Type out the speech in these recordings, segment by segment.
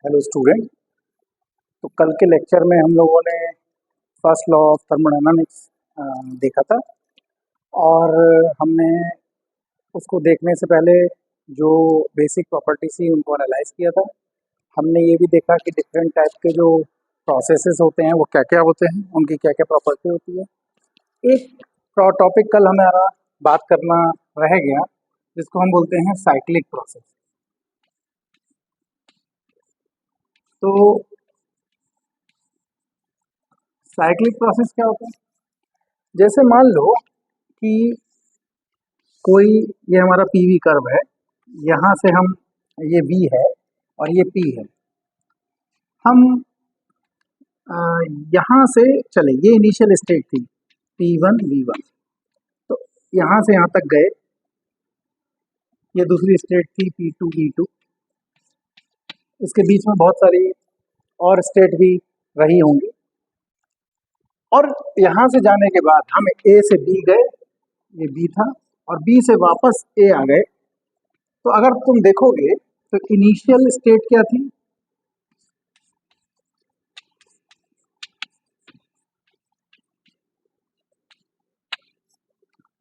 Hello student. तो कल के लेक्चर में हम लोगों ने फर्स्ट लॉ ऑफ थर्मोडायनामिक्स देखा था और हमने उसको देखने से पहले जो बेसिक प्रॉपर्टी थी उनको एनालाइज किया था। हमने ये भी देखा कि डिफरेंट टाइप के जो प्रोसेसेस होते हैं वो क्या क्या होते हैं, उनकी क्या क्या प्रॉपर्टी होती है। एक टॉपिक कल हमारा बात करना रह गया जिसको हम बोलते हैं साइक्लिक प्रोसेस। तो साइक्लिक प्रोसेस क्या होता है? जैसे मान लो कि कोई ये हमारा पीवी कर्व है, यहाँ से हम ये V है और ये P है। हम यहाँ से चले, ये इनिशियल स्टेट थी P1 V1, तो यहाँ से यहाँ तक गए। ये दूसरी स्टेट थी P2 V2, इसके बीच में बहुत सारी और स्टेट भी रही होंगी। और यहाँ से जाने के बाद हम A से B गए, ये B था, और B से वापस A आ गए। तो अगर तुम देखोगे तो इनिशियल स्टेट क्या थी?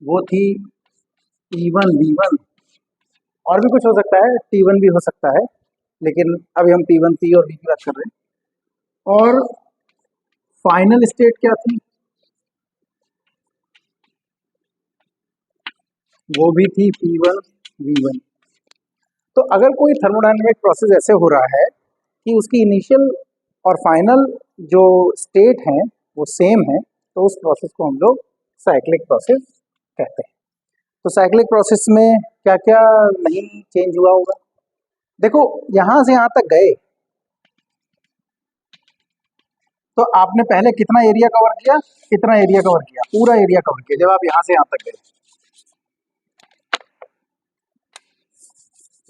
वो थी T1 V1, और भी कुछ हो सकता है, T1 भी हो सकता है, लेकिन अभी हम T1 P और V की बात कर रहे हैं। और फाइनल स्टेट क्या थी? वो भी थी P1 V1। तो अगर कोई थर्मोडायनेमिक प्रोसेस ऐसे हो रहा है कि उसकी इनिशियल और फाइनल जो स्टेट हैं वो सेम है, तो उस प्रोसेस को हम लोग साइक्लिक प्रोसेस कहते हैं। तो साइक्लिक प्रोसेस में क्या क्या नहीं चेंज हुआ होगा? देखो, यहाँ से यहाँ तक गए तो आपने पहले कितना एरिया कवर किया? कितना एरिया कवर किया? पूरा एरिया कवर किया जब आप यहाँ से यहाँ तक गए।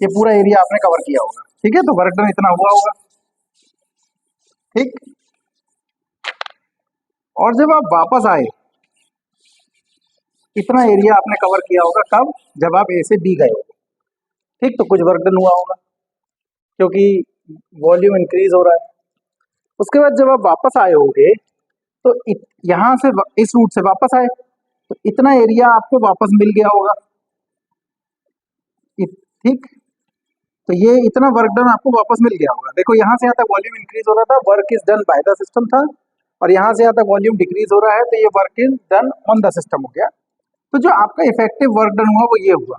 ये पूरा एरिया आपने कवर किया होगा, ठीक है? तो वर्क डन इतना हुआ होगा, ठीक। और जब आप वापस आए, इतना एरिया आपने कवर किया होगा। कब? जब आप A से B गए होगे, ठीक। तो कुछ वर्क डन हुआ होगा क्योंकि वॉल्यूम इंक्रीज हो रहा है। उसके बाद जब आप वापस आए होगे तो यहाँ से इस रूट से वापस आए तो इतना एरिया आपको वापस मिल गया होगा, ठीक। तो ये इतना वर्क डन आपको वापस मिल गया होगा। देखो, यहाँ से यहाँ तक वॉल्यूम इंक्रीज हो रहा था, work is done by the system था, और यहाँ से यहाँ तक वॉल्यूम डिक्रीज हो रहा है, तो ये work is done on the system हो गया। तो जो आपका इफेक्टिव वर्क डन हुआ वो ये हुआ,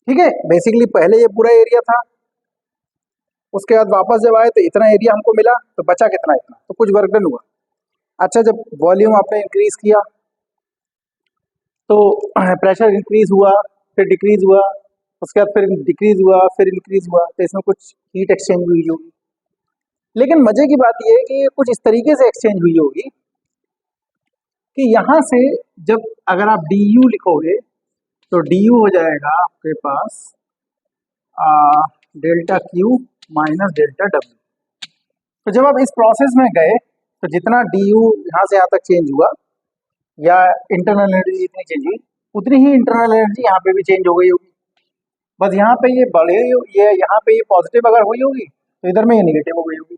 ठीक है। बेसिकली पहले ये पूरा एरिया था, उसके बाद वापस जब आए तो इतना एरिया हमको मिला, तो बचा कितना? इतना, तो कुछ वर्क डन हुआ। अच्छा, जब वॉल्यूम आपने इंक्रीज किया तो प्रेशर इंक्रीज हुआ, फिर डिक्रीज हुआ, उसके बाद फिर डिक्रीज हुआ, फिर इंक्रीज हुआ, तो इसमें कुछ हीट एक्सचेंज हुई होगी। लेकिन मजे की बात यह है कि ये कुछ इस तरीके से एक्सचेंज हुई होगी कि यहाँ से जब अगर आप du लिखोगे तो du हो जाएगा आपके पास delta Q minus delta W। तो जब आप इस प्रोसेस में गए तो जितना du यहाँ से यहाँ तक चेंज हुआ, या इंटरनल एनर्जी जितनी चेंज हुई, उतनी ही इंटरनल एनर्जी यहाँ पे भी चेंज हो गई होगी। बस यहाँ पे ये बढ़े, ये यहाँ पे ये पॉजिटिव अगर हुई होगी तो इधर में ये नेगेटिव हो गई होगी,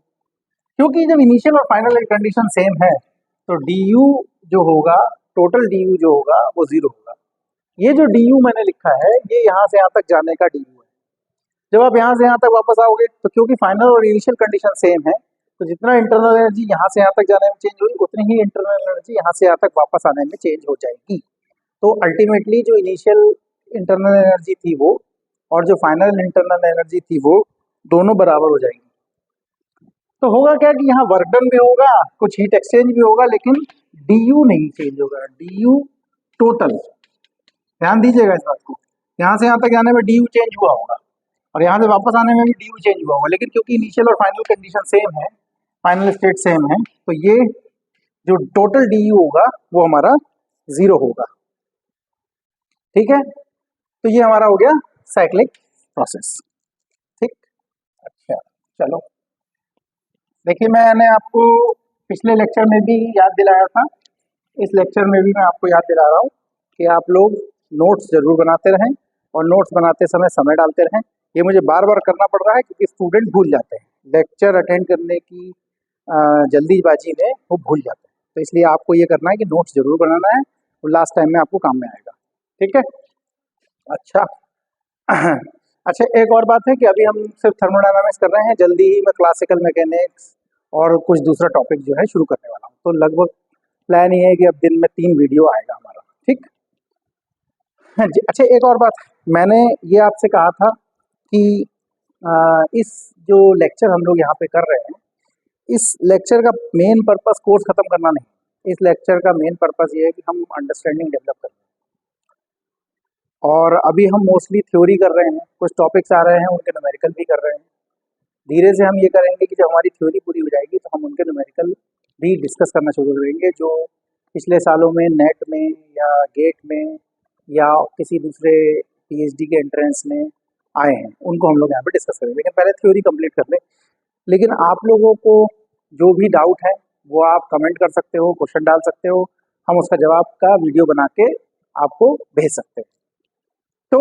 क्योंकि जब इनिशियल और फाइनल कंडीशन सेम है तो du जो होगा, टोटल du जो होगा वो 0 होगा। ये जो du मैंने लिखा है ये यहाँ से यहाँ तक जाने का du है। जब आप यहाँ से यहाँ तक वापस आओगे तो क्योंकि फाइनल और इनिशियल कंडीशन सेम है, तो जितना इंटरनल एनर्जी यहाँ से यहाँ तक जाने में चेंज हुई, उतनी ही इंटरनल एनर्जी यहाँ से यहाँ तक वापस आने में चेंज हो जाएगी। तो अल्टीमेटली जो इनिशियल इंटरनल एनर्जी थी वो और जो फाइनल इंटरनल एनर्जी थी वो दोनों बराबर हो जाएंगी। तो होगा क्या कि यहाँ वर्क डन भी होगा, कुछ हीट एक्सचेंज भी होगा, लेकिन du नहीं चेंज होगा, du टोटल। ध्यान दीजिएगा इस बात को, यहाँ से यहाँ तक जाने में du चेंज हुआ होगा और यहाँ से वापस आने में भी du चेंज हुआ होगा, लेकिन क्योंकि इनिशियल और फाइनल कंडीशन सेम है, फाइनल स्टेट सेम है, तो ये जो टोटल du होगा वो हमारा 0 होगा, ठीक है। तो ये हमारा हो गया साइक्लिक प्रोसेस, ठीक। अच्छा, चलो देखिए, मैंने आपको पिछले लेक्चर में भी याद दिलाया था, इस लेक्चर में भी मैं आपको याद दिला रहा हूँ कि आप लोग नोट्स जरूर बनाते रहें और नोट्स बनाते समय डालते रहें। ये मुझे बार बार करना पड़ रहा है क्योंकि स्टूडेंट भूल जाते हैं लेक्चर अटेंड करने की जल्दीबाजी में, वो भूल जाते हैं। तो इसलिए आपको ये करना है कि नोट्स जरूर बनाना है, और लास्ट टाइम में आपको काम में आएगा। ठीक है, अच्छा। अच्छा, एक और बात है कि अभी हम सिर्फ थर्मोडायनामिक्स कर रहे हैं, जल्दी ही मैं क्लासिकल मैकेनिक्स और कुछ दूसरा टॉपिक जो है शुरू करने वाला हूँ। तो लगभग प्लान ये है कि अब दिन में 3 वीडियो आएगा हमारा। ठीक। हाँ जी। अच्छा, एक और बात, मैंने ये आपसे कहा था कि इस जो लेक्चर हम लोग यहाँ पे कर रहे हैं, इस लेक्चर का मेन पर्पस कोर्स खत्म करना नहीं। इस लेक्चर का मेन पर्पस ये है कि हम अंडरस्टैंडिंग डेवलप करें। और अभी हम मोस्टली थ्योरी कर रहे हैं, कुछ टॉपिक्स आ रहे हैं उनके न्यूमेरिकल भी कर रहे हैं। धीरे से हम ये करेंगे कि जब हमारी थ्योरी पूरी हो जाएगी तो हम उनके न्यूमेरिकल भी डिस्कस करना शुरू करेंगे, जो पिछले सालों में नेट में या गेट में या किसी दूसरे पीएचडी के एंट्रेंस में आए हैं, उनको हम लोग यहाँ पे डिस्कस करेंगे। लेकिन पहले थ्योरी कंप्लीट कर लें। लेकिन आप लोगों को जो भी डाउट है वो आप कमेंट कर सकते हो, क्वेश्चन डाल सकते हो, हम उसका जवाब का वीडियो बना के आपको भेज सकते हैं। तो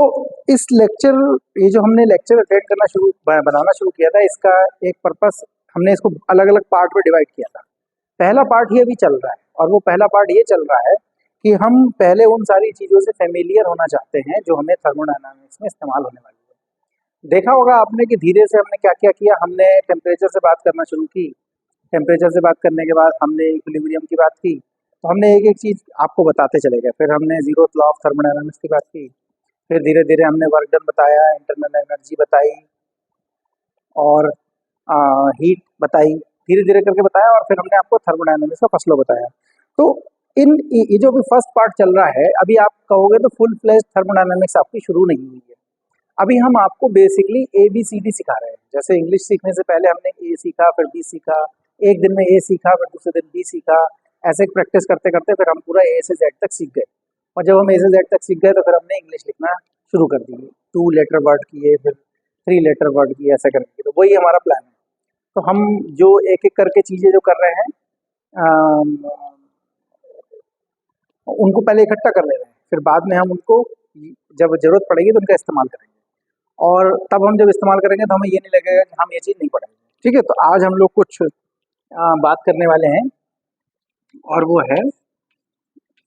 इस लेक्चर, ये जो हमने लेक्चर अटेंड करना बनाना शुरू किया था, इसका एक पर्पस, हमने इसको अलग अलग पार्ट में डिवाइड किया था। पहला पार्ट ही अभी चल रहा है, और वो पहला पार्ट ये चल रहा है कि हम पहले उन सारी चीज़ों से फेमिलियर होना चाहते हैं जो हमें थर्मोडायनामिक्स में इस्तेमाल होने वाली है। देखा होगा आपने कि धीरे से हमने क्या क्या किया। हमने टेम्परेचर से बात करना शुरू की, टेम्परेचर से बात करने के बाद हमने इक्विलिब्रियम की बात की, तो हमने एक एक चीज़ आपको बताते चले गए। फिर हमने जीरोथ लॉ ऑफ थर्मोडायनामिक्स की बात की, फिर धीरे धीरे हमने वर्क डन बताया, इंटरनल एनर्जी बताई, और हीट बताई, धीरे धीरे करके बताया, और फिर हमने आपको थर्मोडायनामिक्स का फर्स्ट लॉ बताया। तो ये जो भी फर्स्ट पार्ट चल रहा है, अभी आप कहोगे तो फुल फ्लेज थर्मोडायनामिक्स आपकी शुरू नहीं हुई है। अभी हम आपको बेसिकली ABCD सिखा रहे हैं। जैसे इंग्लिश सीखने से पहले हमने A सीखा, फिर B सीखा, एक दिन में A सीखा, फिर दूसरे दिन B सीखा, ऐसे प्रैक्टिस करते करते फिर हम पूरा A से Z तक सीख गए। और जब हम A से Z तक सीख गए तो फिर हमने इंग्लिश लिखना शुरू कर दी, 2 लेटर वर्ड किए, फिर 3 लेटर वर्ड किए, ऐसा करके। तो वही हमारा प्लान है। तो हम जो एक एक करके चीज़ें जो कर रहे हैं, अम, उनको पहले इकट्ठा कर ले रहे हैं, फिर बाद में हम उनको जब ज़रूरत पड़ेगी तो उनका इस्तेमाल करेंगे। और तब हम जब इस्तेमाल करेंगे तो हमें ये नहीं लगेगा कि हम ये चीज़ नहीं पढ़ेंगे। ठीक है, तो आज हम लोग कुछ बात करने वाले हैं, और वो है,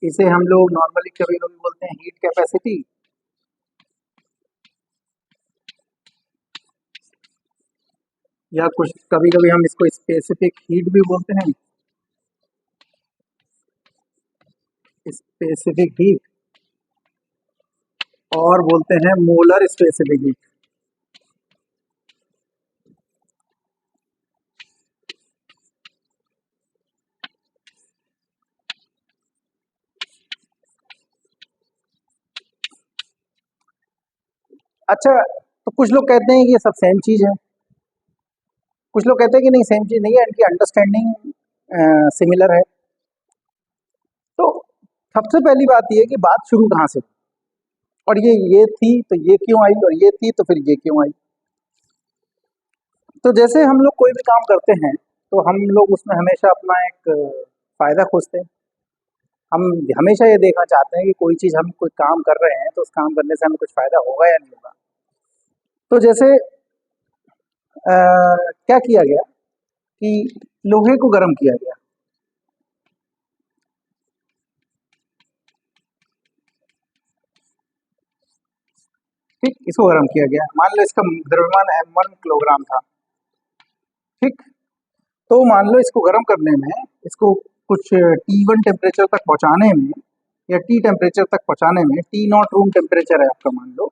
इसे हम लोग नॉर्मली कभी कभी बोलते हैं हीट कैपेसिटी, या कुछ कभी कभी हम इसको स्पेसिफिक हीट भी बोलते हैं, स्पेसिफिक हीट, और बोलते हैं मोलर स्पेसिफिक हीट। अच्छा, तो कुछ लोग कहते हैं कि ये सब सेम चीज़ है, कुछ लोग कहते हैं कि नहीं, सेम चीज़ नहीं है, इनकी अंडरस्टैंडिंग सिमिलर है। तो सबसे पहली बात ये है कि बात शुरू कहाँ से हुई, और ये थी तो ये क्यों आई, और ये थी तो फिर ये क्यों आई। तो जैसे हम लोग कोई भी काम करते हैं तो हम लोग उसमें हमेशा अपना एक फ़ायदा खोजते हैं। हम हमेशा ये देखना चाहते हैं कि कोई चीज़, हम कोई काम कर रहे हैं तो उस काम करने से हमें कुछ फ़ायदा होगा या नहीं होगा। तो जैसे क्या किया गया कि लोहे को गर्म किया गया। ठीक, इसको गर्म किया गया। मान लो इसका द्रव्यमान m1 किलोग्राम था। ठीक, तो मान लो इसको गर्म करने में, इसको कुछ T1 टेम्परेचर तक पहुंचाने में, या T टेम्परेचर तक पहुंचाने में, T0 रूम टेम्परेचर है आपका, मान लो।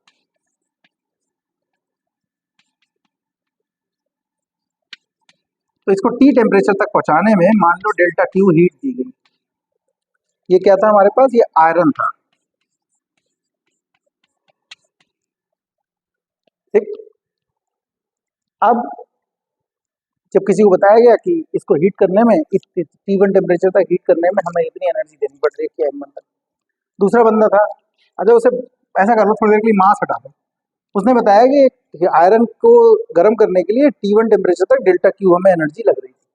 तो इसको T टेम्परेचर तक पहुंचाने में मान लो डेल्टा Q हीट दी गई। ये क्या था हमारे पास, ये आयरन था। ठीक, अब जब किसी को बताया गया कि इसको हीट करने में, T1 टेम्परेचर तक हीट करने में हमें इतनी एनर्जी देनी पड़ रही है m1 तक। दूसरा बंदा था, अच्छा उसे ऐसा कर लो, थोड़ी देर के लिए मास हटा दो, उसने बताया कि आयरन को गर्म करने के लिए T1 टेम्परेचर तक डेल्टा Q हमें एनर्जी लग रही थी।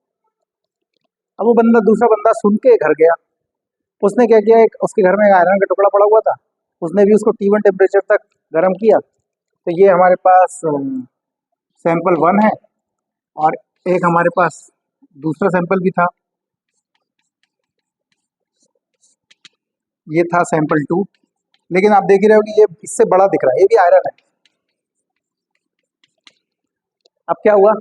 अब वो बंदा, दूसरा बंदा सुन के घर गया, उसने क्या किया, उसके घर में एक आयरन का टुकड़ा पड़ा हुआ था, उसने भी उसको T1 टेम्परेचर तक गर्म किया। तो ये हमारे पास सैंपल 1 है और एक हमारे पास दूसरा सैंपल भी था, ये था सैंपल 2। लेकिन आप देख ही रहे हो कि ये इससे बड़ा दिख रहा है, ये भी आयरन है। अब क्या हुआ,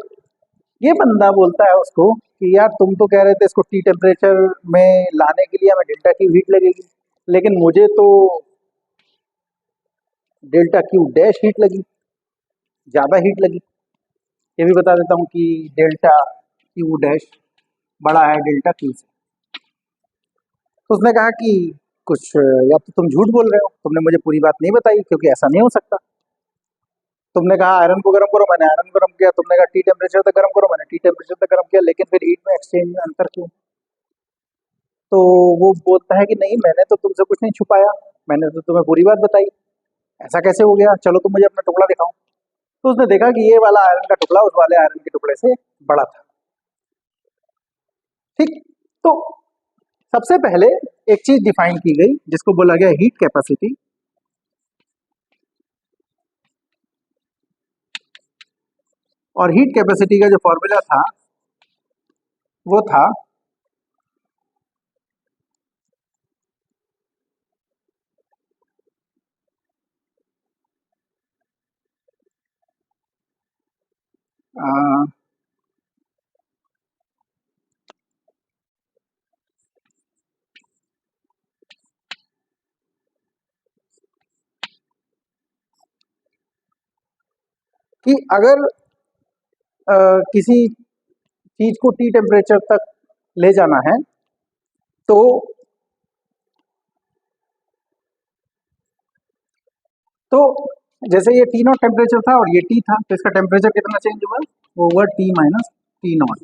ये बंदा बोलता है उसको कि यार तुम तो कह रहे थे इसको टी टेम्परेचर में लाने के लिए हमें डेल्टा क्यू हीट लगेगी, लेकिन मुझे तो डेल्टा क्यू डैश हीट लगी, ज़्यादा हीट लगी। ये भी बता देता हूँ कि डेल्टा क्यू डैश बड़ा है डेल्टा क्यू से। तो उसने कहा कि कुछ या तो तुम झूठ बोल रहे हो, तुमने मुझे पूरी बात नहीं बताई, क्योंकि ऐसा नहीं हो सकता। तुमने कहा आयरन को गर्म करो, मैंने आयरन गर्म किया। तुमने कहा टी टेम्परेचर तक गर्म करो, मैंने टी टेम्परेचर तक गर्म किया, लेकिन फिर हीट में एक्सचेंज में अंतर क्यों? तो वो बोलता है कि नहीं, मैंने तो तुमसे कुछ नहीं छुपाया, मैंने तो तुम्हें पूरी बात बताई, ऐसा कैसे हो गया? चलो तुम मुझे अपना टुकड़ा दिखाओ। तो उसने देखा कि ये वाला आयरन का टुकड़ा उस वाले आयरन के टुकड़े से बड़ा था। ठीक, तो सबसे पहले एक चीज डिफाइन की गई जिसको बोला गया हीट कैपेसिटी। और हीट कैपेसिटी का जो फॉर्मूला था वो था अ, कि अगर किसी चीज को टी टेम्परेचर तक ले जाना है तो तो जैसे ये टी नॉट टेम्परेचर था और ये टी था, तो इसका टेम्परेचर कितना चेंज हुआ? वो हुआ टी माइनस टी नॉट।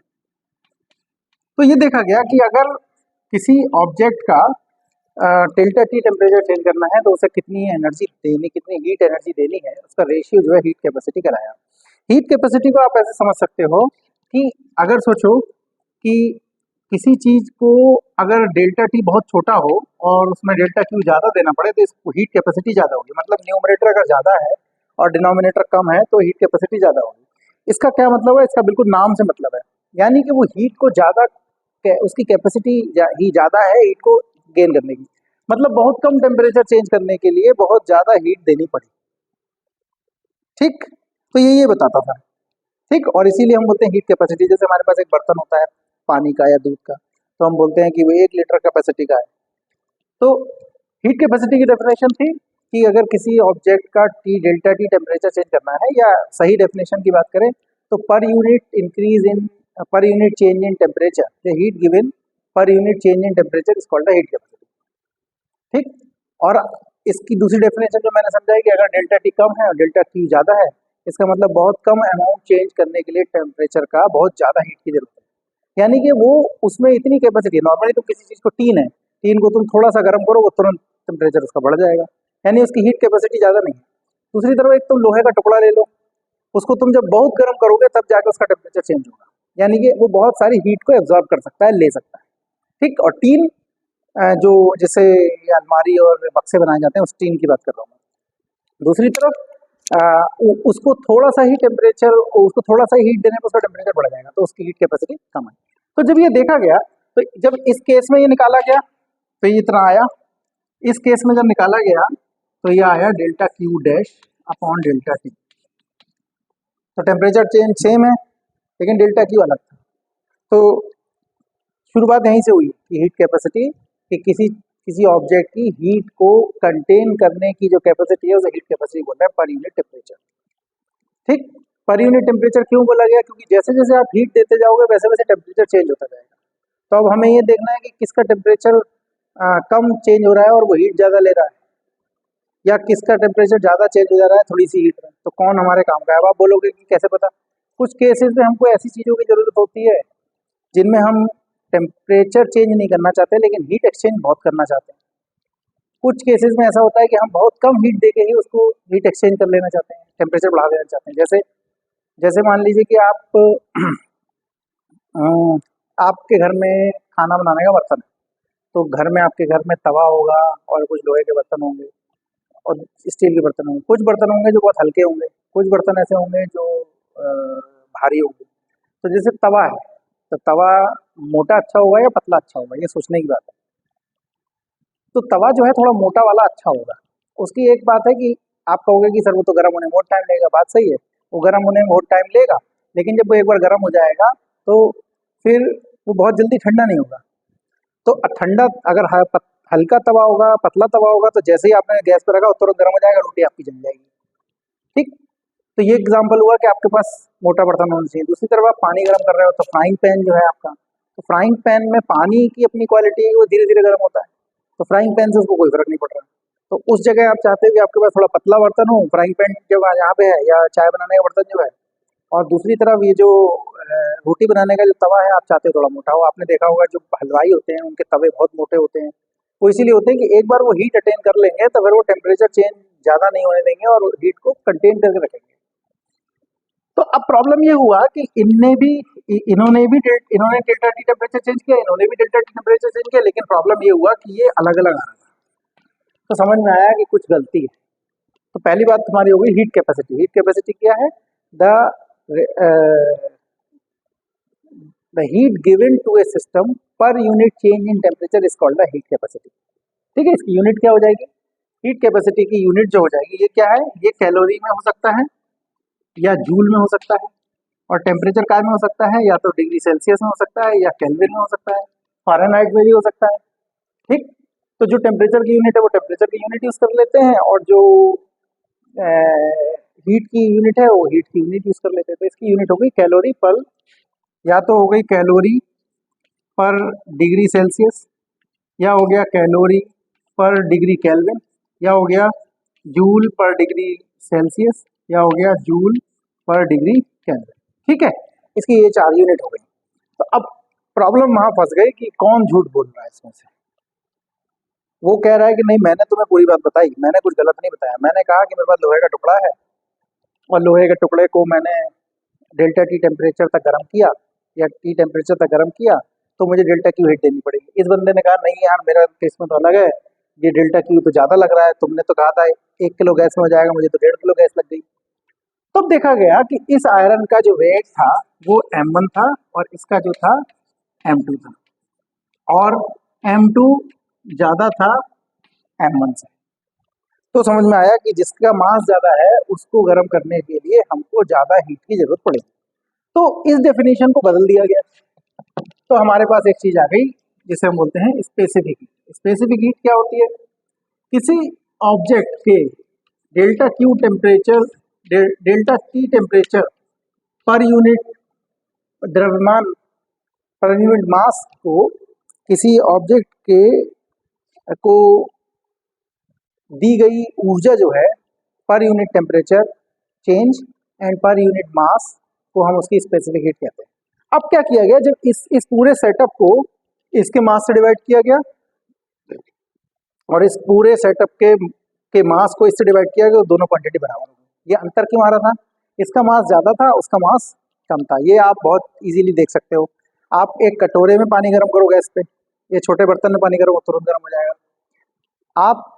तो ये देखा गया कि अगर किसी ऑब्जेक्ट का डेल्टा टी टेम्परेचर चेंज करना है तो उसे कितनी एनर्जी देनी, कितनी हीट एनर्जी देनी है, उसका रेशियो जो है हीट कैपेसिटी कराया। हीट कैपेसिटी को आप ऐसे समझ सकते हो कि अगर सोचो कि किसी चीज को अगर डेल्टा टी बहुत छोटा हो और उसमें डेल्टा क्यू ज्यादा देना पड़े तो इसको हीट कैपेसिटी ज्यादा होगी। मतलब न्यूमरेटर अगर ज्यादा है और डिनोमिनेटर कम है तो हीट कैपेसिटी ज्यादा होगी। इसका क्या मतलब है? इसका बिल्कुल नाम से मतलब है, यानी कि वो हीट को ज्यादा उसकी कैपेसिटी ही ज्यादा है हीट को गेन करने की। मतलब बहुत कम टेम्परेचर चेंज करने के लिए बहुत ज्यादा हीट देनी पड़ी। ठीक, तो ये बताता था। ठीक, और इसीलिए हम बोलते हैं हीट कैपेसिटी। जैसे हमारे पास एक बर्तन होता है पानी का या दूध का, तो हम बोलते हैं कि वो 1 लीटर कैपेसिटी का है। तो हीट कैपेसिटी की डेफिनेशन थी कि अगर किसी ऑब्जेक्ट का T delta T temperature change करना है, या सही डेफिनेशन की बात करें तो पर unit change in temperature the heat given पर unit change in temperature is called the heat capacity. ठीक, और इसकी दूसरी डेफिनेशन जो मैंने समझा है कि अगर डेल्टा टी कम है और डेल्टा क्यू ज़्यादा है, इसका मतलब बहुत कम अमाउंट चेंज करने के लिए टेम्परेचर का बहुत ज़्यादा हीट की जरूरत है। यानी कि वो उसमें इतनी कैपेसिटी, नॉर्मली तो किसी चीज़ को टीन है, टीन को तुम थोड़ा सा गर्म करो वो तुरंत टेम्परेचर उसका बढ़ जाएगा, यानी उसकी हीट कैपेसिटी ज़्यादा नहीं है। दूसरी तरफ एक तुम लोहे का टुकड़ा ले लो, उसको तुम जब बहुत गर्म करोगे तब जाके उसका टेम्परेचर चेंज होगा, यानी कि वो बहुत सारी हीट को एब्जॉर्ब कर सकता है, ले सकता है। ठीक, और टीन जो जैसे ये अलमारी और बक्से बनाए जाते हैं उस टीन की बात कर रहा हूँ मैं। दूसरी तरफ उसको थोड़ा सा ही टेम्परेचर, उसको थोड़ा सा ही हीट देने पर उसका टेम्परेचर बढ़ जाएगा, तो उसकी हीट कैपेसिटी कम है। तो जब ये देखा गया, तो जब इस केस में ये निकाला गया तो ये इतना आया। इस केस में जब निकाला गया तो ये आया delta Q dash upon delta T. तो टेम्परेचर चेंज सेम है लेकिन डेल्टा क्यू अलग था। तो शुरुआत यहीं से हुई कि हीट कैपेसिटी, कि किसी किसी ऑब्जेक्ट की हीट को कंटेन करने की जो कैपेसिटी है उसे हीट कैपेसिटी बोल रहे हैं पर यूनिट टेम्परेचर। ठीक, पर यूनिट टेम्परेचर क्यों बोला गया? क्योंकि जैसे जैसे आप हीट देते जाओगे वैसे वैसे टेम्परेचर चेंज होता जाएगा। तो अब हमें ये देखना है कि किसका टेम्परेचर कम चेंज हो रहा है और वो हीट ज़्यादा ले रहा है, या किसका टेम्परेचर ज़्यादा चेंज हो जा रहा है थोड़ी सी हीट में, तो कौन हमारे काम का है। अब आप बोलोगे कि कैसे पता? कुछ केसेस में हमको ऐसी चीज़ों की ज़रूरत होती है जिनमें हम टेम्परेचर चेंज नहीं करना चाहते लेकिन हीट एक्सचेंज बहुत करना चाहते हैं। कुछ केसेस में ऐसा होता है कि हम बहुत कम हीट देके ही उसको हीट एक्सचेंज कर लेना चाहते हैं, टेम्परेचर बढ़ा देना चाहते हैं। जैसे जैसे मान लीजिए कि आप आपके घर में खाना बनाने का बर्तन है, तो घर में आपके घर में तवा होगा और कुछ लोहे के बर्तन होंगे। और स्टील के बर्तन होंगे। कुछ बर्तन होंगे जो बहुत हल्के होंगे, कुछ बर्तन ऐसे होंगे जो भारी होंगे। तो जैसे तवा है, तो तवा मोटा अच्छा होगा या पतला अच्छा होगा, ये सोचने की बात है। तो तवा जो है थोड़ा मोटा वाला अच्छा होगा। उसकी एक बात है कि आप कहोगे कि सर वो तो गर्म होने में बहुत टाइम लेगा, बात सही है, वो गर्म होने में बहुत टाइम लेगा, लेकिन जब वो एक बार गर्म हो जाएगा तो फिर वो बहुत जल्दी ठंडा नहीं होगा। तो ठंडा अगर हल्का तवा होगा, पतला तवा होगा, तो जैसे ही आपने गैस पर रखा तुरंत गर्म हो जाएगा, रोटी आपकी जम जाएगी। ठीक। तो ये एग्जाम्पल हुआ कि आपके पास मोटा बर्तन होना चाहिए। दूसरी तरफ आप पानी गर्म कर रहे हो, तो फ्राइंग पैन जो है आपका, तो फ्राइंग पैन में पानी की अपनी क्वालिटी है, वो धीरे धीरे गर्म होता है, तो फ्राइंग पैन से उसको कोई फर्क नहीं पड़ रहा। तो उस जगह आप चाहते हो कि आपके पास थोड़ा पतला बर्तन हो, फ्राइंग पैन जो यहाँ पे है, या चाय बनाने का बर्तन जो है, और दूसरी तरफ ये जो रोटी बनाने का जो तवा है, आप चाहते हो थोड़ा मोटा हो। आपने देखा होगा जो हलवाई होते हैं उनके तवे बहुत मोटे होते हैं, वो इसीलिए होते हैं कि एक बार वो हीट अटेन कर लेंगे तो फिर वो टेम्परेचर चेंज ज़्यादा नहीं होने देंगे और हीट को कंटेन करके रखेंगे। तो अब प्रॉब्लम ये हुआ कि इन्होंने डेल्टा टी टेम्परेचर चेंज किया, इन्होंने भी डेल्टा टी टेम्परेचर चेंज किया, लेकिन प्रॉब्लम ये हुआ कि ये अलग अलग आ रहा था। तो समझ में आया कि कुछ गलती है। तो पहली बात तुम्हारी हो गई हीट कैपेसिटी। हीट कैपेसिटी क्या है? The heat given to a system per unit change in temperature is called the heat capacity. ठीक है, इसकी यूनिट क्या हो जाएगी? हीट कैपेसिटी की यूनिट जो हो जाएगी, ये क्या है? ये कैलोरी में हो सकता है या जूल में हो सकता है, और टेम्परेचर काय में हो सकता है? या तो डिग्री सेल्सियस में हो सकता है, या केल्विन में हो सकता है, फ़ारेनहाइट में भी हो सकता है। ठीक। तो जो टेम्परेचर की यूनिट है वो टेम्परेचर की यूनिट यूज़ कर लेते हैं, और जो हीट की यूनिट है वो हीट की यूनिट यूज़ कर लेते हैं। तो इसकी यूनिट हो गई कैलोरी पर, या तो हो गई कैलोरी पर डिग्री सेल्सियस, या हो गया कैलोरी पर डिग्री केल्विन, या हो गया जूल पर डिग्री सेल्सियस, या हो गया जूल पर डिग्री केल्विन। ठीक है, इसकी ये 4 यूनिट हो गई। तो अब प्रॉब्लम वहां फंस गई कि कौन झूठ बोल रहा है इसमें से। वो कह रहा है कि नहीं मैंने तुम्हें पूरी बात बताई, मैंने कुछ गलत नहीं बताया। मैंने कहा कि मेरे पास लोहे का टुकड़ा है और लोहे के टुकड़े को मैंने डेल्टा टी टेम्परेचर तक गर्म किया, या टी टेम्परेचर तक गर्म किया, तो मुझे डेल्टा क्यू हीट देनी पड़ेगी। इस बंदे ने कहा नहीं यार, मेरा केस में तो अलग है, ये डेल्टा क्यू तो ज़्यादा लग रहा है, तुमने तो कहा था 1 किलो गैस में हो जाएगा, मुझे तो 1.5 किलो गैस लग गई। तब देखा गया कि इस आयरन का जो वेट था वो M1 था, और इसका जो था M2 था, और M2 ज़्यादा था M1 से। तो समझ में आया कि जिसका मास ज़्यादा है उसको गर्म करने के लिए हमको ज़्यादा हीट की ज़रूरत पड़ेगी। तो इस डेफिनेशन को बदल दिया गया। तो हमारे पास एक चीज़ आ गई जिसे हम बोलते हैं स्पेसिफिक हीट। स्पेसिफिक हीट क्या होती है? किसी ऑब्जेक्ट के delta Q temperature, delta T temperature per unit द्रव्यमान, पर यूनिट मास को किसी ऑब्जेक्ट के को दी गई ऊर्जा जो है per unit temperature change and पर यूनिट मास को हम उसकी स्पेसिफिक हीट कहते हैं। अब क्या किया गया, जब इस पूरे सेटअप को इसके मास से डिवाइड किया गया, और इस पूरे सेटअप के मास को इससे डिवाइड किया गया, तो दोनों क्वांटिटी बराबर हो गई। ये अंतर क्यों आ रहा था? इसका मास ज़्यादा था, उसका मास कम था। ये आप बहुत इजीली देख सकते हो। आप एक कटोरे में पानी गर्म करो गैस पे, ये छोटे बर्तन में पानी करो तुरंत गर्म हो जाएगा। आप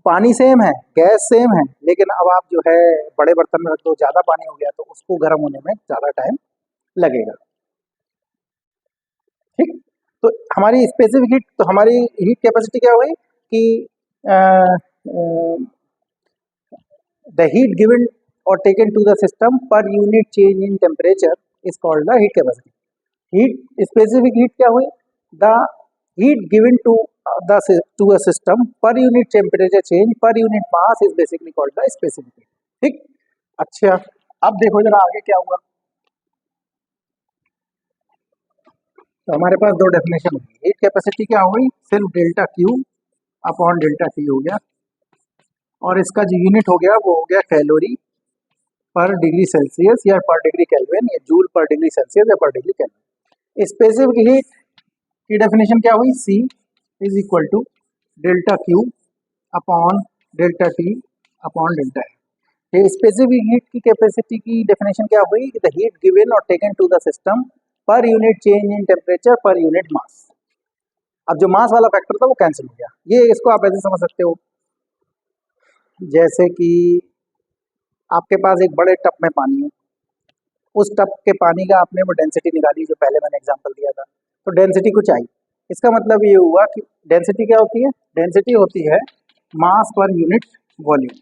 पानी सेम है, गैस सेम है, लेकिन अब आप जो है बड़े बर्तन में रख दो, ज़्यादा पानी हो गया, तो उसको गर्म होने में ज़्यादा टाइम लगेगा। ठीक। तो हमारी स्पेसिफिक हीट, तो हमारी हीट कैपेसिटी क्या हुई कि द हीट गिवन और taken to the system per unit change in temperature is called the heat capacity. Heat specific heat क्या हुई? The heat given to a system per unit temperature change per unit mass is basically called the specific heat। ठीक। अच्छा, अब देखो जरा आगे क्या हुआ। तो हमारे पास दो डेफिनेशन होगी। हीट कैपेसिटी क्या हो गई? सिर्फ delta Q upon delta T हो गया, और इसका जो यूनिट हो गया वो हो गया कैलोरी पर डिग्री सेल्सियस या पर डिग्री केल्विन, या जूल पर डिग्री सेल्सियस या per degree kelvin. Specific heat की डेफिनेशन क्या हुई? C is equal to delta Q upon delta T upon delta है। ये स्पेसिफिक हीट की कैपेसिटी की डेफिनेशन क्या हुई? द हीट गिवन और taken to the system per unit change in temperature per unit mass. अब जो मास वाला फैक्टर था वो कैंसिल हो गया। ये इसको आप ऐसे समझ सकते हो जैसे कि आपके पास एक बड़े टब में पानी है, उस टब के पानी का आपने वो डेंसिटी निकाली जो पहले मैंने एग्जांपल दिया था, तो डेंसिटी कुछ आई। इसका मतलब ये हुआ कि डेंसिटी क्या होती है, डेंसिटी होती है मास पर यूनिट वॉल्यूम।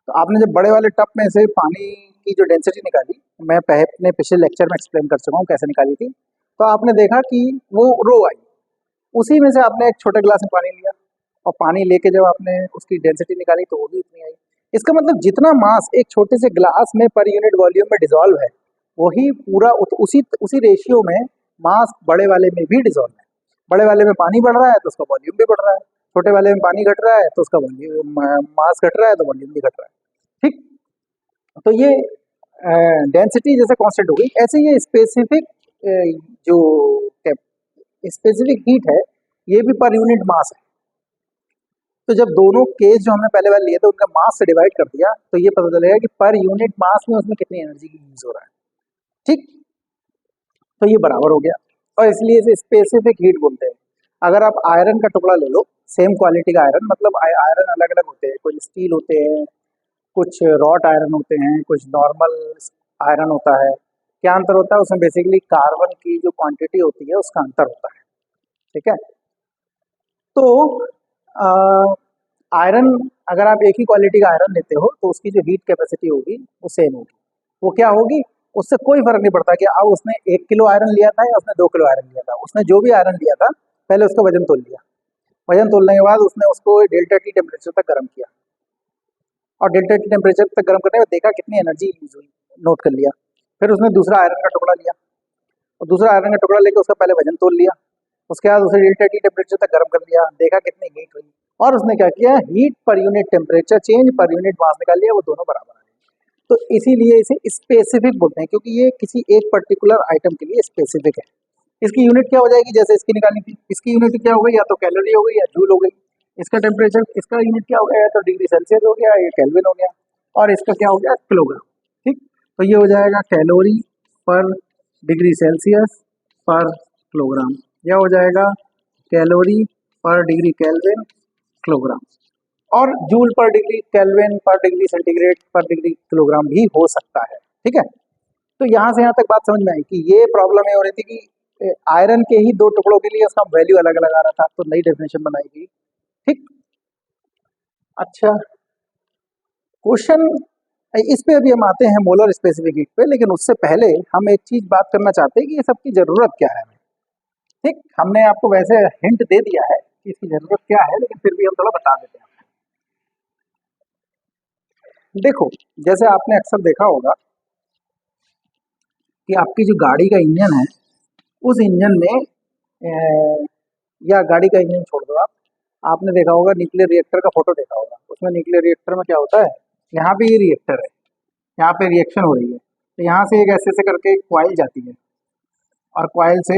तो आपने जब बड़े वाले टब में से पानी की जो डेंसिटी निकाली, मैं अपने पिछले लेक्चर में एक्सप्लेन कर चुका हूँ कैसे निकाली थी, तो आपने देखा कि वो रो आई। उसी में से आपने एक छोटे गिलास में पानी लिया और पानी लेके जब आपने उसकी डेंसिटी निकाली तो वो भी उतनी आई। इसका मतलब जितना मास एक छोटे से ग्लास में पर यूनिट वॉल्यूम में डिजॉल्व है, वही पूरा उसी उसी रेशियो में मास बड़े वाले में भी डिजॉल्व है। बड़े वाले में पानी बढ़ रहा है तो उसका वॉल्यूम भी बढ़ रहा है, छोटे वाले में पानी घट रहा है तो उसका वॉल्यूम मास घट रहा है तो वॉल्यूम भी घट रहा है। ठीक, तो ये डेंसिटी जैसे कांस्टेंट हो गई, ऐसे ये स्पेसिफिक जो स्पेसिफिक हीट है ये भी पर यूनिट मास है। तो जब दोनों केस जो हमने पहले वाले लिए थे उनका मास से डिवाइड कर दिया तो ये पता चलेगा कि पर यूनिट मास में उसमें कितनी एनर्जी की यूज हो रहा है। ठीक, तो ये बराबर हो गया और इसलिए इसे स्पेसिफिक हीट बोलते हैं। अगर आप आयरन का टुकड़ा ले लो, सेम क्वालिटी का आयरन, मतलब आयरन अलग अलग होते हैं, कुछ स्टील होते हैं, कुछ रॉट आयरन होते हैं, कुछ नॉर्मल आयरन होता है। क्या अंतर होता है उसमें? बेसिकली कार्बन की जो क्वांटिटी होती है उसका अंतर होता है। ठीक है, तो आयरन अगर आप एक ही क्वालिटी का आयरन लेते हो तो उसकी जो हीट कैपेसिटी होगी वो सेम होगी। वो क्या होगी, उससे कोई फर्क नहीं पड़ता कि अब उसने 1 किलो आयरन लिया था या उसने 2 किलो आयरन लिया था। उसने जो भी आयरन लिया था पहले उसका वजन तोल लिया, वजन तोलने के बाद उसने उसको डेल्टा टी टेम्परेचर तक गर्म किया और डेल्टा टी टेम्परेचर तक गर्म करने के बाद देखा कितनी एनर्जी यूज हुई, नोट कर लिया। फिर उसने दूसरा आयरन का टुकड़ा लिया और दूसरा आयरन का टुकड़ा लेकर उसका पहले वजन तोल लिया, उसके बाद उसे डेल्टा टी टेम्परेचर तक गर्म कर लिया, देखा कितनी हीट हुई और उसने क्या किया, heat per unit temperature change पर यूनिट मास निकाल लिया, वो दोनों बराबर आ गए। तो इसीलिए इसे स्पेसिफिक बोलते हैं क्योंकि ये किसी एक पर्टिकुलर आइटम के लिए स्पेसिफिक है। इसकी यूनिट क्या हो जाएगी, जैसे इसकी निकाली थी, इसकी यूनिट क्या हो गई, या तो कैलोरी हो गई या जूल हो गई। इसका टेम्परेचर, इसका यूनिट क्या हो गया, या तो डिग्री सेल्सियस हो गया या केल्विन हो गया, और इसका क्या हो गया, किलोग्राम। ठीक, तो ये हो जाएगा कैलोरी पर डिग्री सेल्सियस पर किलोग्राम, या हो जाएगा कैलोरी पर डिग्री केल्विन किलोग्राम, और जूल पर डिग्री केल्विन पर डिग्री सेंटीग्रेड पर डिग्री किलोग्राम भी हो सकता है। ठीक है, तो यहाँ से यहाँ तक बात समझ में आई कि ये प्रॉब्लम ये हो रही थी कि आयरन के ही दो टुकड़ों के लिए उसका वैल्यू अलग अलग आ रहा था, तो नई डेफिनेशन बनाई गई। ठीक, अच्छा क्वेश्चन इस पे अभी हम आते हैं मोलर स्पेसिफिक हीट पे, लेकिन उससे पहले हम एक चीज बात करना चाहते हैं कि ये सबकी जरूरत क्या है हमें। ठीक, हमने आपको वैसे हिंट दे दिया है कि इसकी जरूरत क्या है, लेकिन फिर भी हम थोड़ा बता देते हैं। देखो, जैसे आपने अक्सर देखा होगा कि आपकी जो गाड़ी का इंजन है उस इंजन में या गाड़ी का इंजन छोड़ दो आप, आपने देखा होगा न्यूक्लियर रिएक्टर का फोटो देखा होगा। उसमें न्यूक्लियर रिएक्टर में क्या होता है, यहाँ पे ये रिएक्टर है, यहाँ पे रिएक्शन हो रही है, तो यहाँ से एक ऐसे ऐसे करके क्वाइल जाती है और क्वाइल से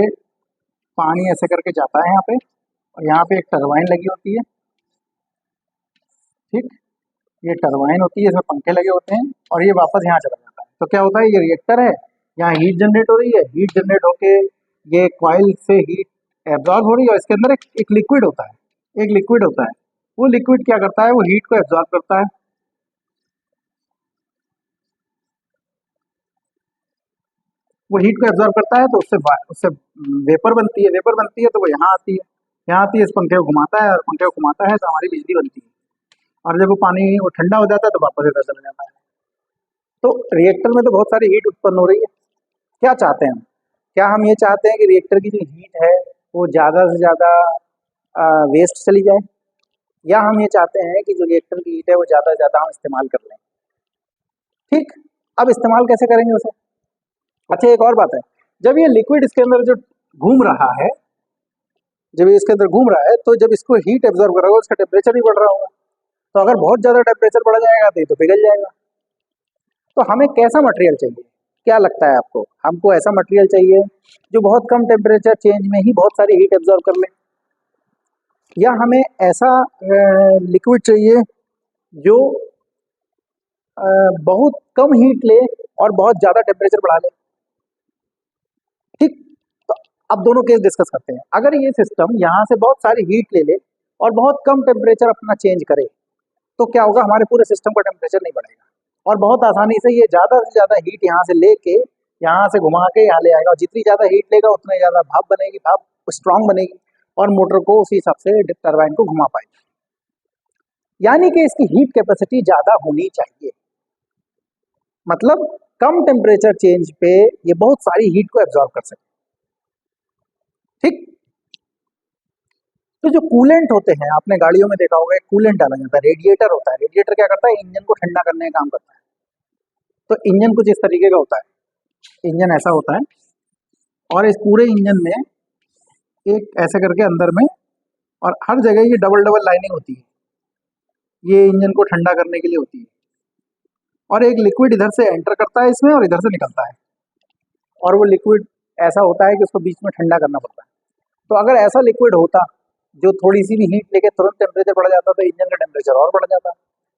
पानी ऐसे करके जाता है यहाँ पे, और यहाँ पे एक टरबाइन लगी होती है। ठीक, ये टरबाइन होती है, इसमें पंखे लगे होते हैं और ये वापस यहाँ चला जाता है। तो क्या होता है, ये रिएक्टर है, यहाँ हीट जनरेट हो रही है, हीट जनरेट होके ये क्वाइल से हीट एब्जॉर्ब हो रही है और इसके अंदर एक लिक्विड होता है, एक लिक्विड होता है। वो लिक्विड क्या करता है, वो हीट को एब्जॉर्ब करता है। वो हीट को एब्जॉर्ब करता है तो उससे उससे वेपर बनती है, वेपर बनती है तो वो यहाँ आती है, यहाँ आती है, इस पंखे को घुमाता है और पंखे को घुमाता है तो हमारी बिजली बनती है, और जब वो पानी वो ठंडा हो जाता है तो वापस इधर चला जाता है। तो रिएक्टर में तो बहुत सारी हीट उत्पन्न हो रही है। क्या चाहते हैं हम, क्या हम ये चाहते हैं कि रिएक्टर की जो हीट है वो ज़्यादा से ज़्यादा वेस्ट चली जाए, या हम ये चाहते हैं कि जो रिएक्टर की हीट है वो ज़्यादा से ज़्यादा हम इस्तेमाल कर लें। ठीक, अब इस्तेमाल कैसे करेंगे उसे? अच्छा एक और बात है, जब ये लिक्विड इसके अंदर जो घूम रहा है, जब ये इसके अंदर घूम रहा है तो जब इसको हीट एब्जॉर्ब कर रहा होगा उसका टेम्परेचर भी बढ़ रहा होगा, तो अगर बहुत ज़्यादा टेम्परेचर बढ़ जाएगा तो ये तो पिघल जाएगा। तो हमें कैसा मटेरियल चाहिए, क्या लगता है आपको? हमको ऐसा मटेरियल चाहिए जो बहुत कम टेम्परेचर चेंज में ही बहुत सारी हीट एब्जॉर्ब कर ले, या हमें ऐसा लिक्विड चाहिए जो बहुत कम हीट ले और बहुत ज़्यादा टेम्परेचर बढ़ा ले? ठीक, तो अब दोनों केस डिस्कस करते हैं। अगर ये सिस्टम यहाँ से बहुत सारी हीट ले ले और बहुत कम टेम्परेचर अपना चेंज करे तो क्या होगा, हमारे पूरे सिस्टम का टेम्परेचर नहीं बढ़ेगा, और बहुत आसानी से ये ज़्यादा से ज़्यादा हीट यहाँ से लेके यहाँ से घुमा के यहाँ ले आएगा, और जितनी ज़्यादा हीट लेगा उतनी ज़्यादा भाप बनेगी, भाप स्ट्रांग बनेगी और मोटर को उसी हिसाब से टरबाइन को घुमा पाएगी। यानी कि इसकी हीट कैपेसिटी ज़्यादा होनी चाहिए, मतलब कम टेम्परेचर चेंज पे ये बहुत सारी हीट को एब्जॉर्ब कर सकते, ठीक। तो जो कूलेंट होते हैं, आपने गाड़ियों में देखा होगा, एक कूलेंट डाला जाता है, रेडिएटर होता है। रेडिएटर क्या करता है, इंजन को ठंडा करने का काम करता है। तो इंजन कुछ इस तरीके का होता है, इंजन ऐसा होता है, और इस पूरे इंजन में एक ऐसे करके अंदर में, और हर जगह ये डबल डबल लाइनिंग होती है, ये इंजन को ठंडा करने के लिए होती है, और एक लिक्विड इधर से एंटर करता है इसमें और इधर से निकलता है, और वो लिक्विड ऐसा होता है कि उसको बीच में ठंडा करना पड़ता है। तो अगर ऐसा लिक्विड होता जो थोड़ी सी भी हीट लेके तुरंत टेम्परेचर बढ़ जाता, तो इंजन का टेम्परेचर और बढ़ जाता।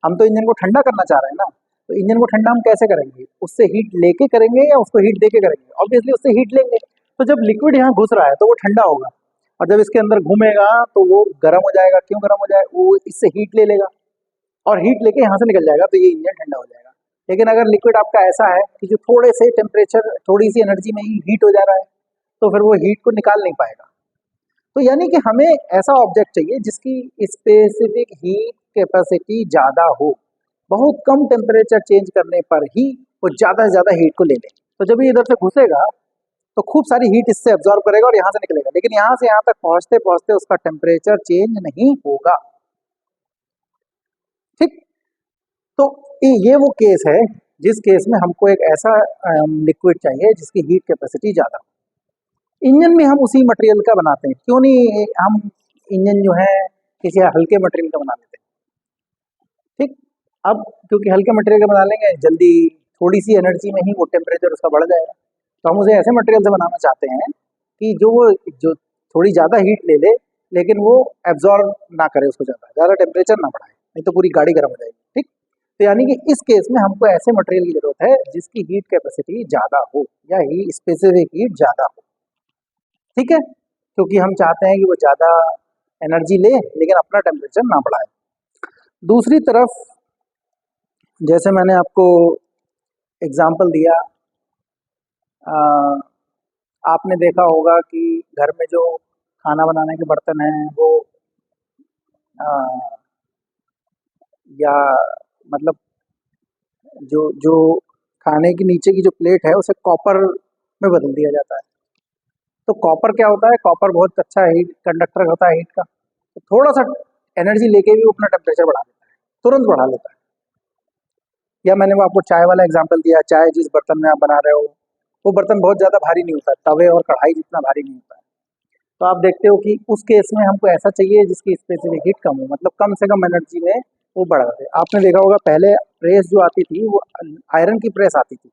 हम तो इंजन को ठंडा करना चाह रहे हैं ना, तो इंजन को ठंडा हम कैसे करेंगे, उससे हीट लेके करेंगे या उसको हीट देके करेंगे? ऑब्वियसली उससे हीट लेंगे। तो जब लिक्विड यहाँ घुस रहा है तो वो ठंडा होगा, और जब इसके अंदर घूमेगा तो वो गर्म हो जाएगा। क्यों गर्म हो जाए, वो इससे हीट ले लेगा और हीट लेके यहाँ से निकल जाएगा, तो ये इंजन ठंडा हो जाएगा। लेकिन अगर लिक्विड आपका ऐसा है कि जो थोड़े से टेम्परेचर, थोड़ी सी एनर्जी में ही हीट हो जा रहा है, तो फिर वो हीट को निकाल नहीं पाएगा। तो यानी कि हमें ऐसा ऑब्जेक्ट चाहिए जिसकी स्पेसिफिक हीट कैपेसिटी ज़्यादा हो, बहुत कम टेम्परेचर चेंज करने पर ही वो ज़्यादा से ज़्यादा हीट को ले ले। तो जब ये इधर से घुसेगा तो खूब सारी हीट इससे एब्जॉर्ब करेगा और यहाँ से निकलेगा, लेकिन यहाँ से यहाँ तक पहुँचते पहुँचते उसका टेम्परेचर चेंज नहीं होगा, ठीक। तो ये वो केस है जिस केस में हमको एक ऐसा लिक्विड चाहिए जिसकी हीट कैपेसिटी ज़्यादा हो। इंजन में हम उसी मटेरियल का बनाते हैं, क्यों नहीं हम इंजन जो है किसी हल्के मटेरियल का बना लेते हैं, ठीक। अब क्योंकि हल्के मटेरियल का बना लेंगे जल्दी, थोड़ी सी एनर्जी में ही वो टेम्परेचर उसका बढ़ जाएगा। तो हम उसे ऐसे मटेरियल से बनाना चाहते हैं कि जो थोड़ी ज़्यादा हीट ले ले, लेकिन वो एब्जॉर्ब ना करे, उसको ज़्यादा टेम्परेचर ना बढ़ाए, नहीं तो पूरी गाड़ी गर्म हो जाएगी, ठीक। तो यानी कि इस केस में हमको ऐसे मटेरियल की जरूरत है जिसकी हीट कैपेसिटी ज़्यादा हो या ही स्पेसिफिक हीट ज़्यादा हो, ठीक है। क्योंकि हम चाहते हैं कि वो ज़्यादा एनर्जी ले लेकिन अपना टेम्परेचर ना बढ़ाए। दूसरी तरफ, जैसे मैंने आपको एग्जाम्पल दिया, आपने देखा होगा कि घर में जो खाना बनाने के बर्तन हैं वो आ, या मतलब जो जो खाने के नीचे की जो प्लेट है उसे कॉपर में बदल दिया जाता है। तो कॉपर क्या होता है, कॉपर बहुत अच्छा हीट कंडक्टर होता है हीट का, तो थोड़ा सा एनर्जी लेके भी वो अपना टेम्परेचर बढ़ा देता है, तुरंत बढ़ा लेता है। या मैंने वो आपको चाय वाला एग्जांपल दिया, चाय जिस बर्तन में आप बना रहे हो वो बर्तन बहुत ज़्यादा भारी नहीं होता, तवे और कढ़ाई जितना भारी नहीं होता है। तो आप देखते हो कि उस केस में हमको ऐसा चाहिए जिसकी स्पेसिफिक हीट कम हो, मतलब कम से कम एनर्जी में वो बढ़ा दे। आपने देखा होगा पहले प्रेस जो आती थी वो आयरन की प्रेस आती थी।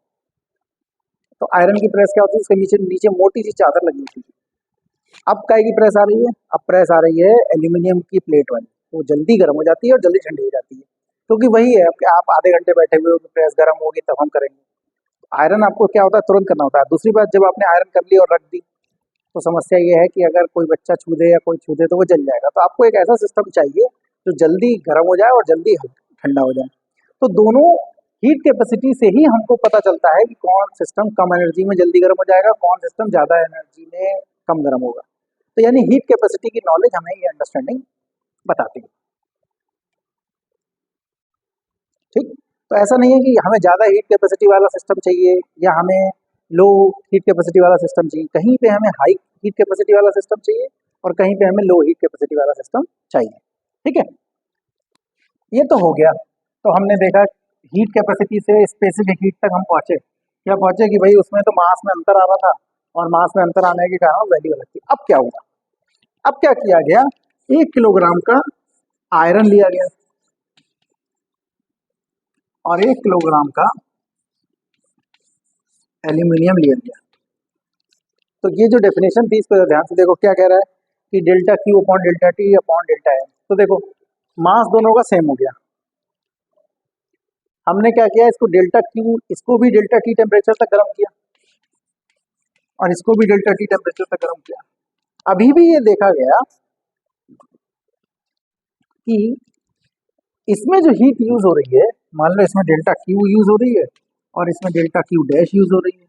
तो आयरन की प्रेस क्या होती है, उसके नीचे नीचे मोटी सी चादर लगी होती थी। अब काय की प्रेस आ रही है, अब प्रेस आ रही है एल्यूमिनियम की प्लेट वाली, वो जल्दी गर्म हो जाती है और जल्दी ठंडी हो जाती है। क्योंकि वही है कि आप आधे घंटे बैठे हुए हो तो प्रेस गर्म होगी तब हम करेंगे। आयरन आपको क्या होता है, तुरंत करना होता है। दूसरी बात, जब आपने आयरन कर ली और रख दी तो समस्या ये है कि अगर कोई बच्चा छू दे या कोई छू दे तो वो जल जाएगा। तो आपको एक ऐसा सिस्टम चाहिए जो जल्दी गर्म हो जाए और जल्दी ठंडा हो जाए। तो दोनों हीट कैपेसिटी से ही हमको पता चलता है कि कौन सिस्टम कम एनर्जी में जल्दी गर्म हो जाएगा, कौन सिस्टम ज़्यादा एनर्जी में कम गर्म होगा। तो यानी हीट कैपेसिटी की नॉलेज हमें ये अंडरस्टैंडिंग बताती है, ठीक। तो ऐसा नहीं है कि हमें ज़्यादा हीट कैपेसिटी वाला सिस्टम चाहिए या हमें लो हीट कैपेसिटी वाला सिस्टम चाहिए। कहीं पे हमें हाई हीट कैपेसिटी वाला सिस्टम चाहिए और कहीं पे हमें लो हीट कैपेसिटी वाला सिस्टम चाहिए, ठीक है। ये तो हो गया। तो हमने देखा हीट कैपेसिटी से स्पेसिफिक हीट तक हम पहुंचे। क्या पहुंचे कि भाई उसमें तो मास में अंतर आ रहा था और मास में अंतर आने के कारण वैल्यू अलग थी। अब क्या हुआ, अब क्या किया गया, 1 किलोग्राम का आयरन लिया गया और 1 किलोग्राम का एल्यूमिनियम लिया गया। तो ये जो डेफिनेशन थी इसको ध्यान से देखो, क्या कह रहा है कि delta Q upon delta T upon delta M. तो देखो मास दोनों का सेम हो गया। हमने क्या किया, इसको डेल्टा क्यू, इसको भी डेल्टा टी टेम्परेचर तक गर्म किया और इसको भी डेल्टा टी टेम्परेचर तक गर्म किया। अभी भी ये देखा गया कि इसमें जो हीट यूज हो रही है, मान लो इसमें डेल्टा क्यू यूज हो रही है और इसमें डेल्टा क्यू डैश यूज हो रही है,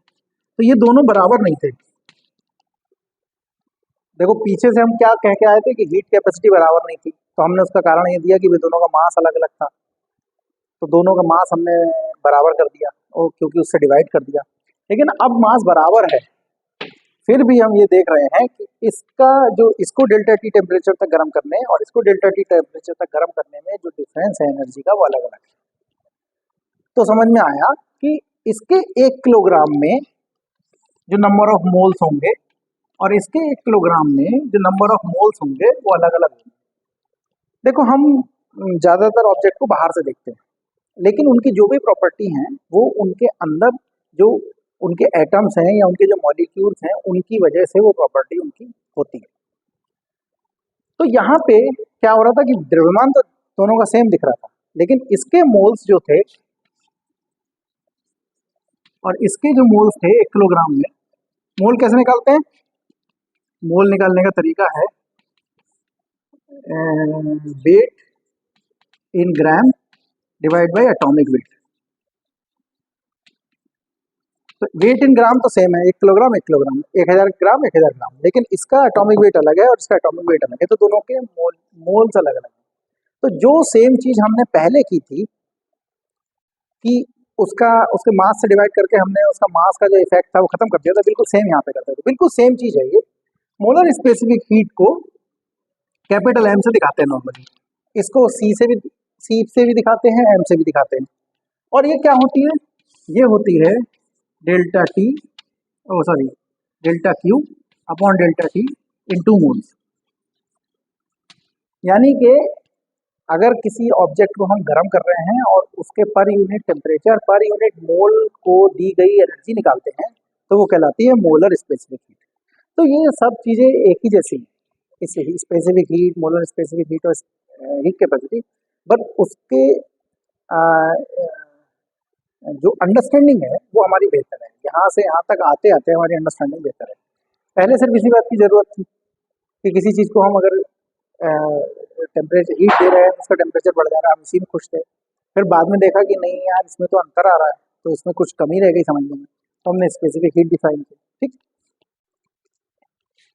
तो ये दोनों बराबर नहीं थे। देखो पीछे से हम क्या कह के आए थे कि हीट कैपेसिटी बराबर नहीं थी, तो हमने उसका कारण ये दिया कि वे दोनों का मास अलग अलग था, तो दोनों का मास हमने बराबर कर दिया और क्योंकि उससे डिवाइड कर दिया। लेकिन अब मास बराबर है, फिर भी हम ये देख रहे हैं कि इसका जो इसको डेल्टा टी टेम्परेचर तक गर्म करने और इसको डेल्टा टी टेम्परेचर तक गर्म करने में जो डिफरेंस है एनर्जी का वो अलग अलग है। तो समझ में आया कि इसके 1 किलोग्राम में जो नंबर ऑफ मोल्स होंगे और इसके 1 किलोग्राम में जो नंबर ऑफ मोल्स होंगे वो अलग अलग होंगे। देखो हम ज्यादातर ऑब्जेक्ट को बाहर से देखते हैं, लेकिन उनकी जो भी प्रॉपर्टी हैं वो उनके अंदर जो उनके एटम्स हैं या उनके जो मॉलिक्यूल्स हैं उनकी वजह से वो प्रॉपर्टी उनकी होती है। तो यहाँ पे क्या हो रहा था कि द्रव्यमान तो दोनों का सेम दिख रहा था, लेकिन इसके मोल्स जो थे और इसके जो मोल्स थे 1 किलोग्राम में, मोल कैसे निकालते हैं? मोल निकालने का तरीका है weight in gram divide by atomic weight. तो वेट इन ग्राम तो सेम है, 1 किलोग्राम 1 किलोग्राम, 1000 ग्राम 1000 ग्राम, लेकिन इसका एटॉमिक वेट अलग है और इसका एटॉमिक वेट अलग है, तो दोनों के मोल्स अलग अलग है। तो जो सेम चीज हमने पहले की थी कि उसका उसके मास से डिवाइड करके हमने उसका मास का जो इफेक्ट था वो खत्म कर दिया था, बिल्कुल सेम यहाँ पे करते हैं। तो बिल्कुल सेम चीज है ये। मोलर स्पेसिफिक हीट को कैपिटल एम से दिखाते हैं नॉर्मली, इसको सी से भी दिखाते हैं, एम से भी दिखाते हैं। और ये क्या होती है? ये होती है delta T, oh sorry delta Q upon delta T in 2 moles. यानी कि अगर किसी ऑब्जेक्ट को हम गर्म कर रहे हैं और उसके per unit temperature per unit mole को दी गई एनर्जी निकालते हैं तो वो कहलाती है मोलर स्पेसिफिक हीट। तो ये सब चीज़ें एक ही जैसी हैं, इससे ही specific heat, molar specific heat और हीट कैपेसिटी, बट उसके आ, जो अंडरस्टैंडिंग है वो हमारी बेहतर है। यहाँ से यहाँ तक आते आते हमारी अंडरस्टैंडिंग बेहतर है। पहले सिर्फ इसी बात की ज़रूरत थी कि किसी चीज़ को हम अगर टेम्परेचर हीट दे रहे हैं तो उसका टेम्परेचर बढ़ जा रहा है, हम इसी में खुश थे। फिर बाद में देखा कि नहीं यार इसमें तो अंतर आ रहा है, तो इसमें कुछ कमी रह गई समझने में, तो हमने स्पेसिफिक हीट डिफाइन की। ठीक,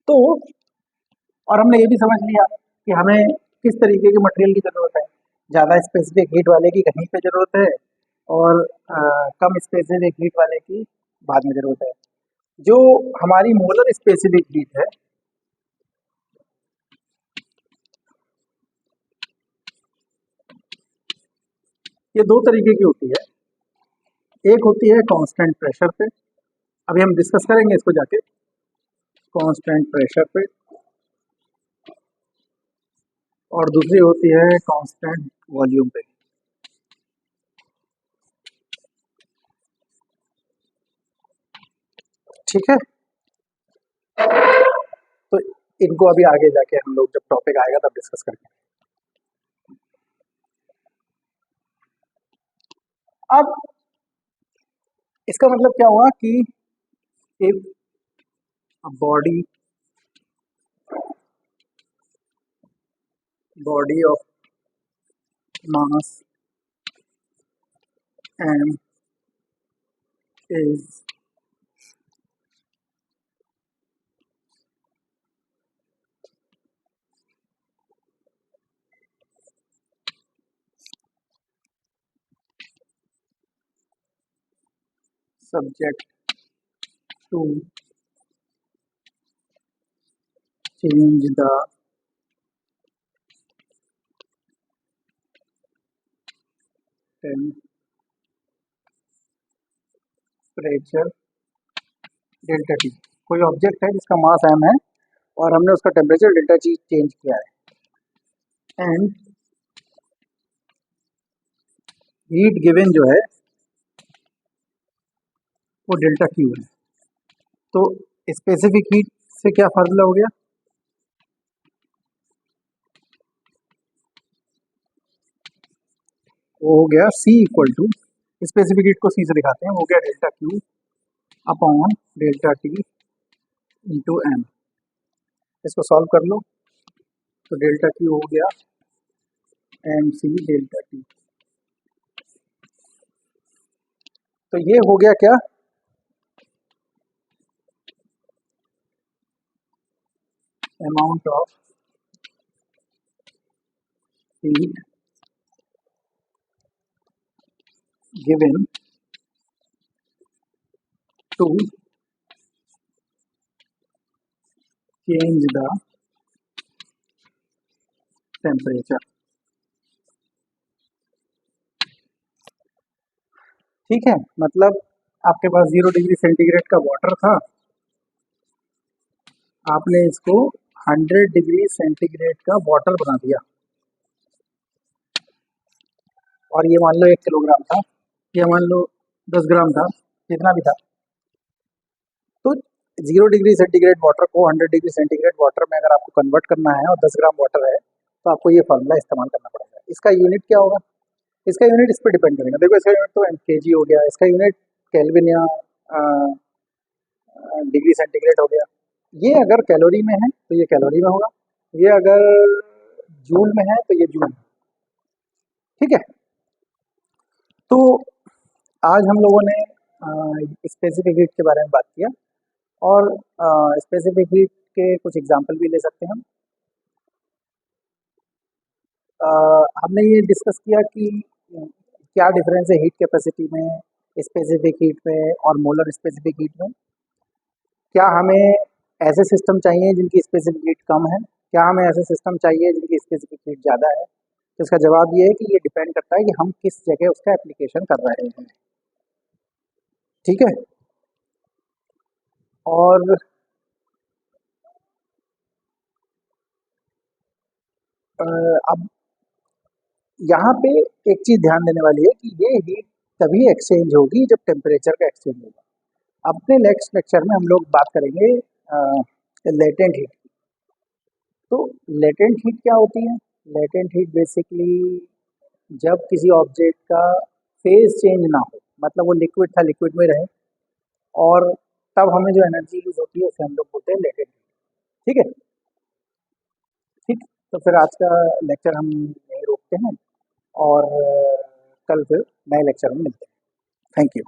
तो और हमने ये भी समझ लिया कि हमें किस तरीके के मटेरियल की ज़रूरत है। ज़्यादा स्पेसिफिक हीट वाले की कहीं पे ज़रूरत है और कम स्पेसिफिक हीट वाले की बाद में ज़रूरत है। जो हमारी मोलर स्पेसिफिक हीट है ये 2 तरीके की होती है। एक होती है कांस्टेंट प्रेशर पे, अभी हम डिस्कस करेंगे इसको जाके, कांस्टेंट प्रेशर पे, और दूसरी होती है कांस्टेंट वॉल्यूम पे। ठीक है, तो इनको अभी आगे जाके हम लोग जब टॉपिक आएगा तब डिस्कस करेंगे। अब इसका मतलब क्या हुआ कि if body of mass m is subject to change the temperature delta T. कोई ऑब्जेक्ट है जिसका मास m है और हमने उसका टेम्परेचर डेल्टा टी चेंज किया है, एंड हीट गिवन जो है वो डेल्टा क्यू है। तो स्पेसिफिक हीट से क्या फार्मूला हो गया? वो हो गया C equal to, specific heat को C से दिखाते हैं, वो हो गया delta Q upon delta T into M. इसको सॉल्व कर लो तो डेल्टा क्यू हो गया एम सी डेल्टा टी। तो ये हो गया क्या, amount of heat given to change the temperature. ठीक है, मतलब आपके पास 0 डिग्री सेंटीग्रेड का वाटर था, आपने इसको 100 डिग्री सेंटीग्रेड का वाटर बना दिया, और ये मान लो 1 किलोग्राम था, ये मान लो 10 ग्राम था, जितना भी था। तो 0 डिग्री सेंटीग्रेड वाटर को 100 डिग्री सेंटीग्रेड वाटर में अगर आपको कन्वर्ट करना है और 10 ग्राम वाटर है, तो आपको ये फॉर्मूला इस्तेमाल करना पड़ेगा। इसका यूनिट क्या होगा, इसका यूनिट इस पर डिपेंड करेगा। देखो इसका यूनिट तो केजी हो गया, इसका यूनिट केल्विन या डिग्री सेंटीग्रेड हो गया। ये अगर कैलोरी में है तो ये कैलोरी में होगा, ये अगर जूल में है तो ये जूल में। ठीक है, तो आज हम लोगों ने स्पेसिफिक हीट के बारे में बात किया, और स्पेसिफिक हीट के कुछ एग्जाम्पल भी ले सकते हैं हम। हमने ये डिस्कस किया कि क्या डिफरेंस है हीट कैपेसिटी में, स्पेसिफिक हीट में और मोलर स्पेसिफिक हीट में। क्या हमें ऐसे सिस्टम चाहिए जिनकी स्पेसिफिक हीट कम है, क्या हमें ऐसे सिस्टम चाहिए जिनकी स्पेसिफिक हीट ज़्यादा है। तो इसका जवाब ये है कि ये डिपेंड करता है कि हम किस जगह उसका एप्लीकेशन कर रहे हैं। ठीक है, और अब यहाँ पे एक चीज़ ध्यान देने वाली है कि ये हीट तभी एक्सचेंज होगी जब टेम्परेचर का एक्सचेंज होगा। अपने नेक्स्ट लेक्चर में हम लोग बात करेंगे लेटेंट हीट। तो लेटेंट हीट क्या होती है, लेटेंट हीट बेसिकली जब किसी ऑब्जेक्ट का फेज चेंज ना हो, मतलब वो लिक्विड था लिक्विड में रहे, और तब हमें जो एनर्जी यूज होती है उसे हम लोग बोलते हैं लेटेंट हीट। ठीक है, ठीक। तो फिर आज का लेक्चर हम यहीं रोकते हैं, और कल फिर नए लेक्चर में मिलते हैं। Thank you.